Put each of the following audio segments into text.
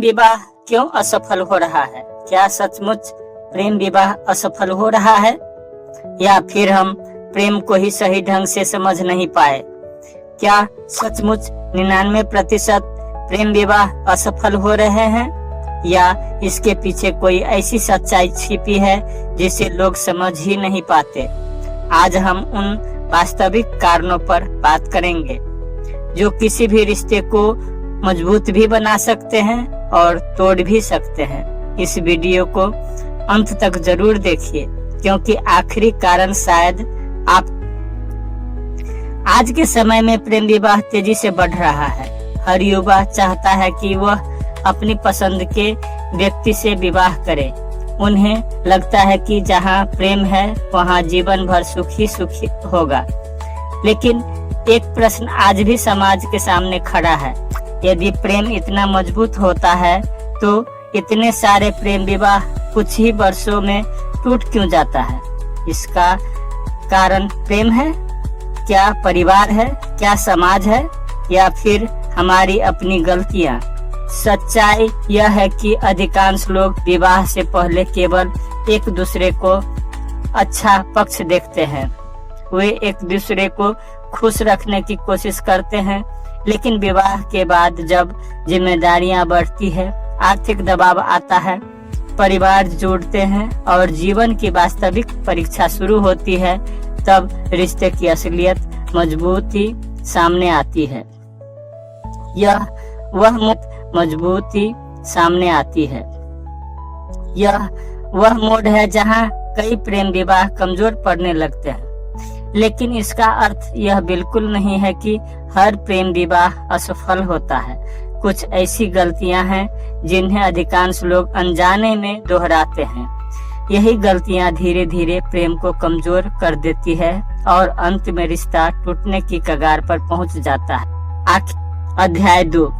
विवाह क्यों असफल हो रहा है? क्या सचमुच प्रेम विवाह असफल हो रहा है या फिर हम प्रेम को ही सही ढंग से समझ नहीं पाए? क्या सचमुच 99% प्रेम विवाह असफल हो रहे हैं या इसके पीछे कोई ऐसी सच्चाई छिपी है जिसे लोग समझ ही नहीं पाते? आज हम उन वास्तविक कारणों पर बात करेंगे जो किसी भी रिश्ते को मजबूत भी बना सकते हैं और तोड़ भी सकते हैं। इस वीडियो को अंत तक जरूर देखिए क्योंकि आखिरी कारण शायद आप। आज के समय में प्रेम विवाह तेजी से बढ़ रहा है। हर युवा चाहता है कि वह अपनी पसंद के व्यक्ति से विवाह करे। उन्हें लगता है कि जहां प्रेम है वहां जीवन भर सुखी सुखी होगा। लेकिन एक प्रश्न आज भी समाज के सामने खड़ा है। यदि प्रेम इतना मजबूत होता है तो इतने सारे प्रेम विवाह कुछ ही वर्षों में टूट क्यों जाता है? इसका कारण प्रेम है? क्या परिवार है? क्या समाज है? या फिर हमारी अपनी गलतियां? सच्चाई यह है कि अधिकांश लोग विवाह से पहले केवल एक दूसरे को अच्छा पक्ष देखते हैं। वे एक दूसरे को खुश रखने की कोशिश करते हैं, लेकिन विवाह के बाद जब जिम्मेदारियां बढ़ती है, आर्थिक दबाव आता है, परिवार जुड़ते हैं और जीवन की वास्तविक परीक्षा शुरू होती है, तब रिश्ते की असलियत मजबूती सामने आती है। यह वह मोड़ है जहां कई प्रेम विवाह कमजोर पड़ने लगते हैं। लेकिन इसका अर्थ यह बिल्कुल नहीं है कि हर प्रेम विवाह असफल होता है। कुछ ऐसी गलतियां हैं जिन्हें अधिकांश लोग अनजाने में दोहराते हैं। यही गलतियां धीरे धीरे प्रेम को कमजोर कर देती है और अंत में रिश्ता टूटने की कगार पर पहुंच जाता है। अध्याय 2।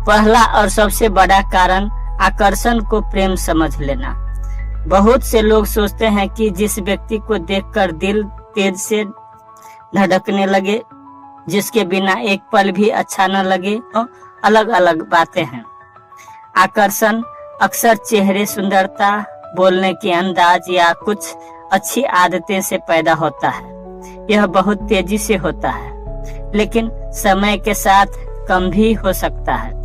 पहला और सबसे बड़ा कारण आकर्षण को प्रेम समझ लेना। बहुत से लोग सोचते हैं कि जिस व्यक्ति को देखकर दिल तेज से धड़कने लगे, जिसके बिना एक पल भी अच्छा न लगे, तो अलग अलग बातें हैं। आकर्षण अक्सर चेहरे, सुंदरता, बोलने की अंदाज या कुछ अच्छी आदतें से पैदा होता है। यह बहुत तेजी से होता है, लेकिन समय के साथ कम भी हो सकता है।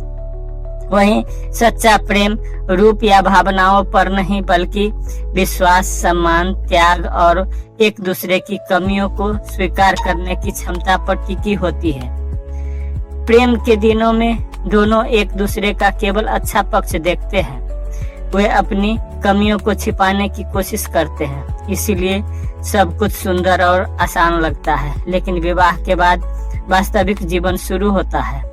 वहीं सच्चा प्रेम रूप या भावनाओं पर नहीं बल्कि विश्वास, सम्मान, त्याग और एक दूसरे की कमियों को स्वीकार करने की क्षमता पर टिकी होती है। प्रेम के दिनों में दोनों एक दूसरे का केवल अच्छा पक्ष देखते हैं। वे अपनी कमियों को छिपाने की कोशिश करते हैं, इसीलिए सब कुछ सुंदर और आसान लगता है। लेकिन विवाह के बाद वास्तविक जीवन शुरू होता है।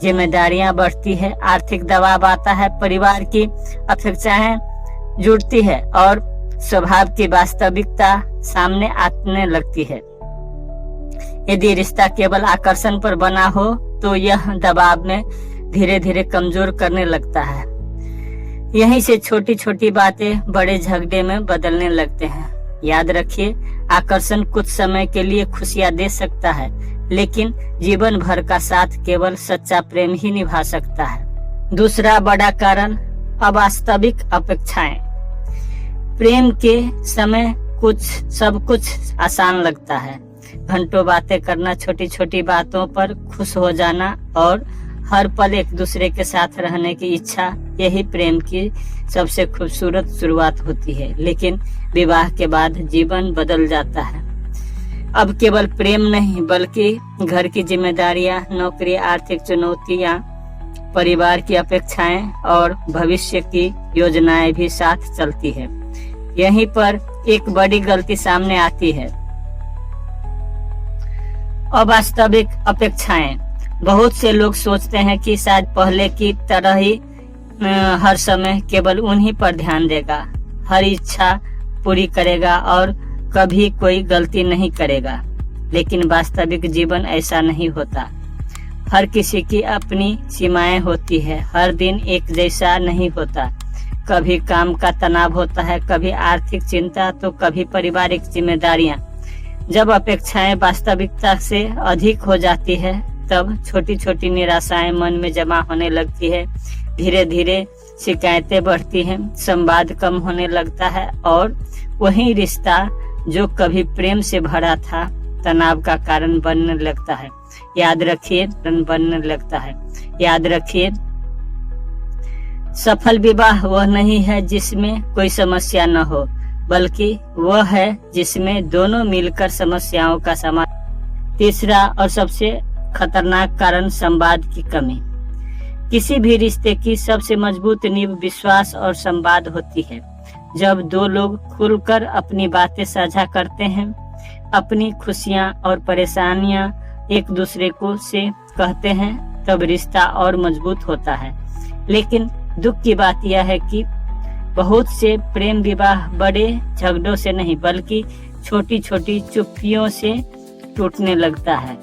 जिम्मेदारियां बढ़ती है, आर्थिक दबाव आता है, परिवार की अपेक्षाएं जुड़ती है और स्वभाव की वास्तविकता सामने आने लगती है। यदि रिश्ता केवल आकर्षण पर बना हो तो यह दबाव में धीरे धीरे कमजोर करने लगता है। यहीं से छोटी छोटी बातें बड़े झगड़े में बदलने लगते हैं। याद रखिए, आकर्षण कुछ समय के लिए खुशियां दे सकता है, लेकिन जीवन भर का साथ केवल सच्चा प्रेम ही निभा सकता है। दूसरा बड़ा कारण अवास्तविक अपेक्षाएं। प्रेम के समय सब कुछ आसान लगता है। घंटों बातें करना, छोटी छोटी बातों पर खुश हो जाना और हर पल एक दूसरे के साथ रहने की इच्छा, यही प्रेम की सबसे खूबसूरत शुरुआत होती है। लेकिन विवाह के बाद जीवन बदल जाता है। अब केवल प्रेम नहीं बल्कि घर की जिम्मेदारियां, नौकरी, आर्थिक चुनौतियां, परिवार की अपेक्षाएं और भविष्य की योजनाएं भी साथ चलती है। यहीं पर एक बड़ी गलती सामने आती है, अवास्तविक अपेक्षाएं। बहुत से लोग सोचते हैं कि शायद पहले की तरह ही हर समय केवल उन्हीं पर ध्यान देगा, हर इच्छा पूरी करेगा और कभी कोई गलती नहीं करेगा। लेकिन वास्तविक जीवन ऐसा नहीं होता। हर किसी की अपनी सीमाएं होती है। हर दिन एक जैसा नहीं होता। कभी काम का तनाव होता है, कभी आर्थिक चिंता, तो कभी पारिवारिक जिम्मेदारियां। जब अपेक्षाएं वास्तविकता से अधिक हो जाती है तब छोटी छोटी निराशाएं मन में जमा होने लगती है। धीरे धीरे शिकायतें बढ़ती हैं, संवाद कम होने लगता है और वही रिश्ता जो कभी प्रेम से भरा था तनाव का कारण बनने लगता है। याद रखिए, याद रखिए, सफल विवाह वह नहीं है जिसमें कोई समस्या न हो, बल्कि वह है जिसमें दोनों मिलकर समस्याओं का समाधान। तीसरा और सबसे खतरनाक कारण संवाद की कमी। किसी भी रिश्ते की सबसे मजबूत नींव विश्वास और संवाद होती है। जब दो लोग खुलकर अपनी बातें साझा करते हैं, अपनी खुशियां और परेशानियां एक दूसरे को से कहते हैं, तब रिश्ता और मजबूत होता है। लेकिन दुख की बात यह है कि बहुत से प्रेम विवाह बड़े झगड़ों से नहीं बल्कि छोटी छोटी चुप्पियों से टूटने लगता है।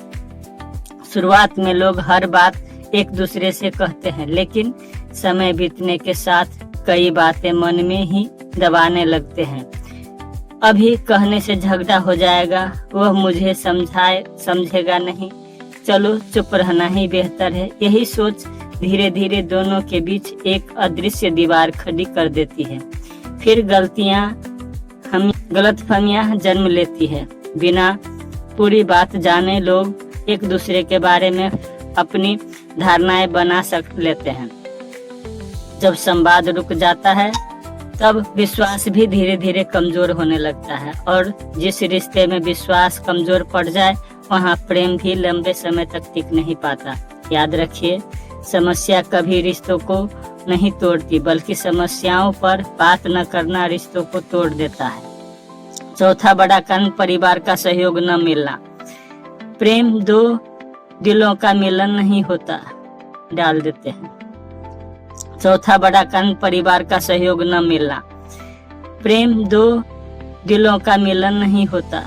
शुरुआत में लोग हर बात एक दूसरे से कहते हैं, लेकिन समय बीतने के साथ कई बातें मन में ही दबाने लगते हैं। अभी कहने से झगड़ा हो जाएगा, वह मुझे समझेगा नहीं, चलो चुप रहना ही बेहतर है। यही सोच धीरे धीरे दोनों के बीच एक अदृश्य दीवार खड़ी कर देती है। फिर गलतफहमियां जन्म लेती है। बिना पूरी बात जाने लोग एक दूसरे के बारे में अपनी धारणाएं बना लेते हैं। जब संवाद रुक जाता है तब विश्वास भी धीरे धीरे कमजोर होने लगता है, और जिस रिश्ते में विश्वास कमजोर पड़ जाए वहाँ प्रेम भी लंबे समय तक टिक नहीं पाता। याद रखिए, समस्या कभी रिश्तों को नहीं तोड़ती, बल्कि समस्याओं पर बात न करना रिश्तों को तोड़ देता है। चौथा बड़ा कारण परिवार का सहयोग न मिलना। प्रेम दो दिलों का मिलन नहीं होता, डाल देते हैं। चौथा बड़ा कारण परिवार का सहयोग न मिलना। प्रेम दो दिलों का मिलन नहीं होता,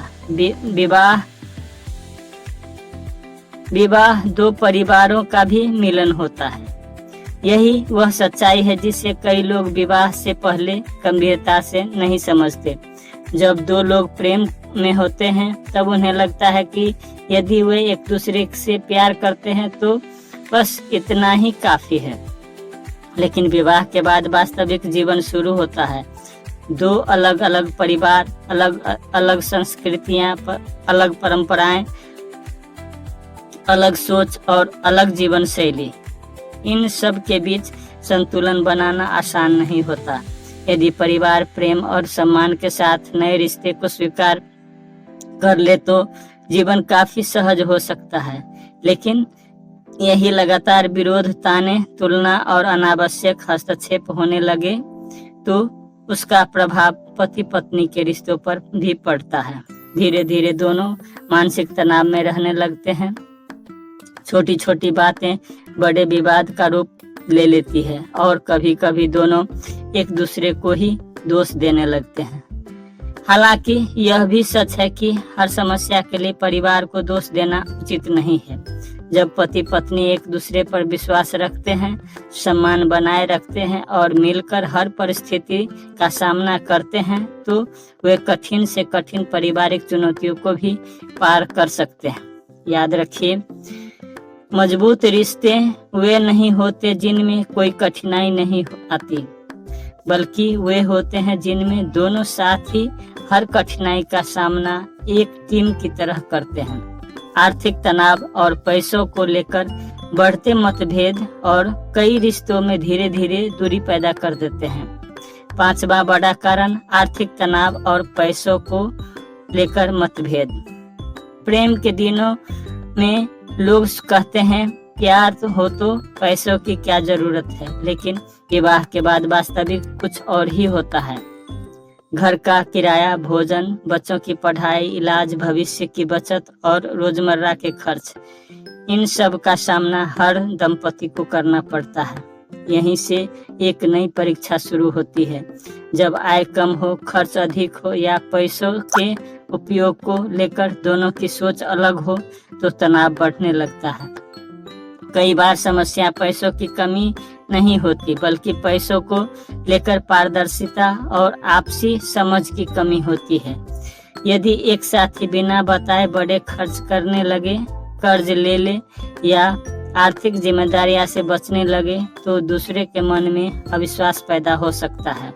विवाह दो परिवारों का भी मिलन होता है। यही वह सच्चाई है जिसे कई लोग विवाह से पहले गंभीरता से नहीं समझते। जब दो लोग प्रेम में होते हैं तब उन्हें लगता है कि यदि वे एक दूसरे से प्यार करते हैं तो बस इतना ही काफी है। लेकिन विवाह के बाद वास्तविक जीवन शुरू होता है। दो अलग अलग परिवार, अलग अलग संस्कृतियां, अलग परंपराएं, अलग सोच और अलग जीवन शैली। इन सब के बीच संतुलन बनाना आसान नहीं होता। यदि परिवार प्रेम और सम्मान के साथ नए रिश्ते को स्वीकार कर ले तो जीवन काफी सहज हो सकता है। लेकिन यही लगातार विरोध, ताने, तुलना और अनावश्यक हस्तक्षेप होने लगे तो उसका प्रभाव पति पत्नी के रिश्तों पर भी पड़ता है। धीरे धीरे दोनों मानसिक तनाव में रहने लगते हैं। छोटी छोटी बातें बड़े विवाद का रूप ले लेती है और कभी कभी दोनों एक दूसरे को ही दोष देने लगते हैं। हालांकि यह भी सच है कि हर समस्या के लिए परिवार को दोष देना उचित नहीं है। जब पति पत्नी एक दूसरे पर विश्वास रखते हैं, सम्मान बनाए रखते हैं और मिलकर हर परिस्थिति का सामना करते हैं तो वे कठिन से कठिन पारिवारिक चुनौतियों को भी पार कर सकते हैं। याद रखिए, मजबूत रिश्ते वे नहीं होते जिनमें कोई कठिनाई नहीं आती, बल्कि वे होते हैं जिनमें दोनों साथ ही हर कठिनाई का सामना एक टीम की तरह करते हैं। आर्थिक तनाव और पैसों को लेकर बढ़ते मतभेद और कई रिश्तों में धीरे धीरे दूरी पैदा कर देते हैं। पांचवा बड़ा कारण आर्थिक तनाव और पैसों को लेकर मतभेद। प्रेम के दिनों में लोग कहते हैं प्यार तो हो तो पैसों की क्या जरूरत है, लेकिन विवाह के बाद वास्तविक कुछ और ही होता है। घर का किराया, भोजन, बच्चों की पढ़ाई, इलाज, भविष्य की बचत और रोजमर्रा के खर्च, इन सब का सामना हर दंपति को करना पड़ता है। यहीं से एक नई परीक्षा शुरू होती है। जब आय कम हो, खर्च अधिक हो या पैसों के उपयोग को लेकर दोनों की सोच अलग हो तो तनाव बढ़ने लगता है। कई बार समस्या पैसों की कमी नहीं होती, बल्कि पैसों को लेकर पारदर्शिता और आपसी समझ की कमी होती है। यदि एक साथी बिना बताए बड़े खर्च करने लगे, कर्ज ले ले या आर्थिक जिम्मेदारियां से बचने लगे तो दूसरे के मन में अविश्वास पैदा हो सकता है।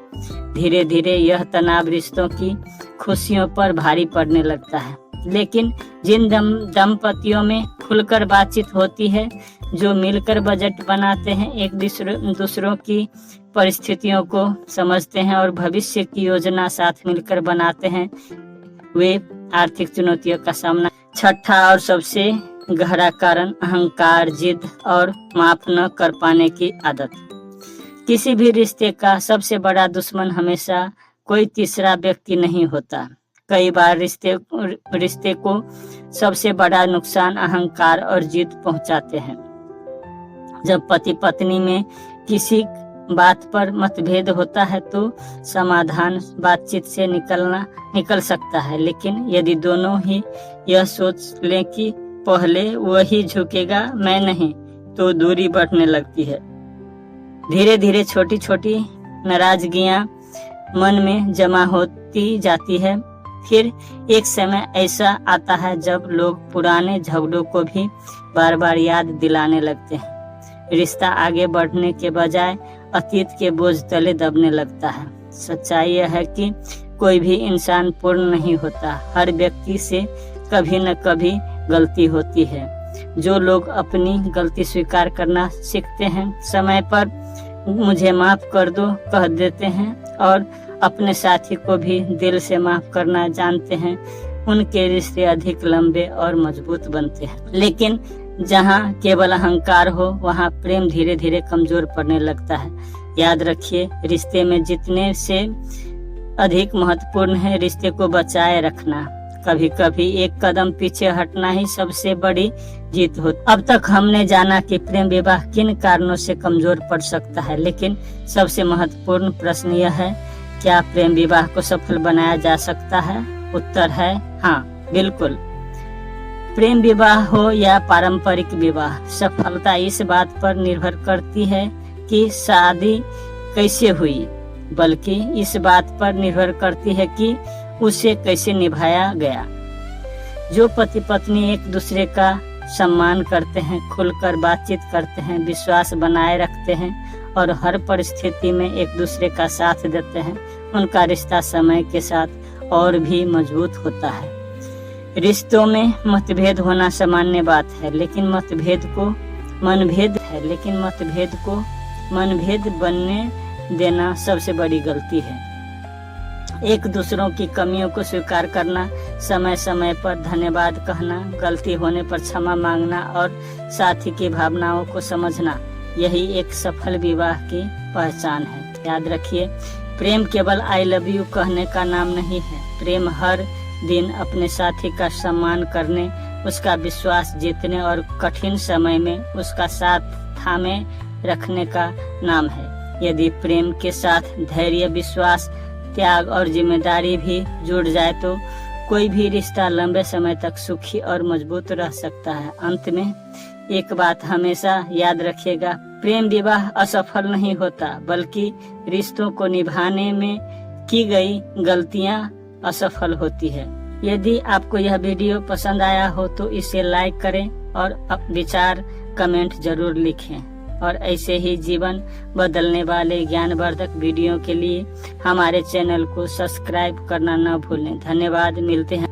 धीरे धीरे यह तनाव रिश्तों की खुशियों पर भारी पड़ने लगता है। लेकिन जिन दंपतियों में खुलकर बातचीत होती है, जो मिलकर बजट बनाते हैं, एक दूसरों की परिस्थितियों को समझते हैं और भविष्य की योजना साथ मिलकर बनाते हैं, वे आर्थिक चुनौतियों का सामना। छठा और सबसे गहरा कारण अहंकार, जिद और माफ न कर पाने की आदत। किसी भी रिश्ते का सबसे बड़ा दुश्मन हमेशा कोई तीसरा व्यक्ति नहीं होता। कई बार रिश्ते को सबसे बड़ा नुकसान अहंकार और जिद पहुंचाते हैं। जब पति पत्नी में किसी बात पर मतभेद होता है तो समाधान बातचीत से निकल सकता है, लेकिन यदि दोनों ही यह सोच लें कि पहले वही झुकेगा, मैं नहीं, तो दूरी बढ़ने लगती है। धीरे धीरे छोटी छोटी नाराजगियां मन में जमा होती जाती है। फिर एक समय ऐसा आता है जब लोग पुराने झगड़ों को भी बार बार याद दिलाने लगते हैं। रिश्ता आगे बढ़ने के बजाय अतीत के बोझ तले दबने लगता है। सच्चाई यह है कि कोई भी इंसान पूर्ण नहीं होता। हर व्यक्ति से कभी न कभी गलती होती है। जो लोग अपनी गलती स्वीकार करना सीखते हैं, समय पर मुझे माफ कर दो कह देते हैं और अपने साथी को भी दिल से माफ करना जानते हैं, उनके रिश्ते अधिक लंबे और मजबूत बनते हैं। लेकिन जहाँ केवल अहंकार हो, वहाँ प्रेम धीरे धीरे कमजोर पड़ने लगता है। याद रखिए, रिश्ते में जितने से अधिक महत्वपूर्ण है रिश्ते को बचाए रखना। कभी कभी एक कदम पीछे हटना ही सबसे बड़ी जीत होती। अब तक हमने जाना कि प्रेम विवाह किन कारणों से कमजोर पड़ सकता है, लेकिन सबसे महत्वपूर्ण प्रश्न यह है, क्या प्रेम विवाह को सफल बनाया जा सकता है? उत्तर है हाँ, बिल्कुल। प्रेम विवाह हो या पारंपरिक विवाह, सफलता इस बात पर निर्भर करती है कि शादी कैसे हुई, बल्कि इस बात पर निर्भर करती है कि उसे कैसे निभाया गया। जो पति पत्नी एक दूसरे का सम्मान करते हैं, खुलकर बातचीत करते हैं, विश्वास बनाए रखते हैं और हर परिस्थिति में एक दूसरे का साथ देते हैं, उनका रिश्ता समय के साथ और भी मजबूत होता है। रिश्तों में मतभेद होना सामान्य बात है, लेकिन मतभेद को मनभेद बनने देना सबसे बड़ी गलती है। एक दूसरों की कमियों को स्वीकार करना, समय समय पर धन्यवाद कहना, गलती होने पर क्षमा मांगना और साथी की भावनाओं को समझना, यही एक सफल विवाह की पहचान है। याद रखिए, प्रेम केवल आई लव यू कहने का नाम नहीं है। प्रेम हर दिन अपने साथी का सम्मान करने, उसका विश्वास जीतने और कठिन समय में उसका साथ थामे रखने का नाम है। यदि प्रेम के साथ धैर्य, विश्वास, त्याग और जिम्मेदारी भी जुड़ जाए तो कोई भी रिश्ता लंबे समय तक सुखी और मजबूत रह सकता है। अंत में एक बात हमेशा याद रखिएगा, प्रेम विवाह असफल नहीं होता, बल्कि रिश्तों को निभाने में की गई गलतियां असफल होती है। यदि आपको यह वीडियो पसंद आया हो तो इसे लाइक करें और विचार कमेंट जरूर लिखें। और ऐसे ही जीवन बदलने वाले ज्ञानवर्धक वीडियो के लिए हमारे चैनल को सब्सक्राइब करना न भूलें। धन्यवाद, मिलते हैं।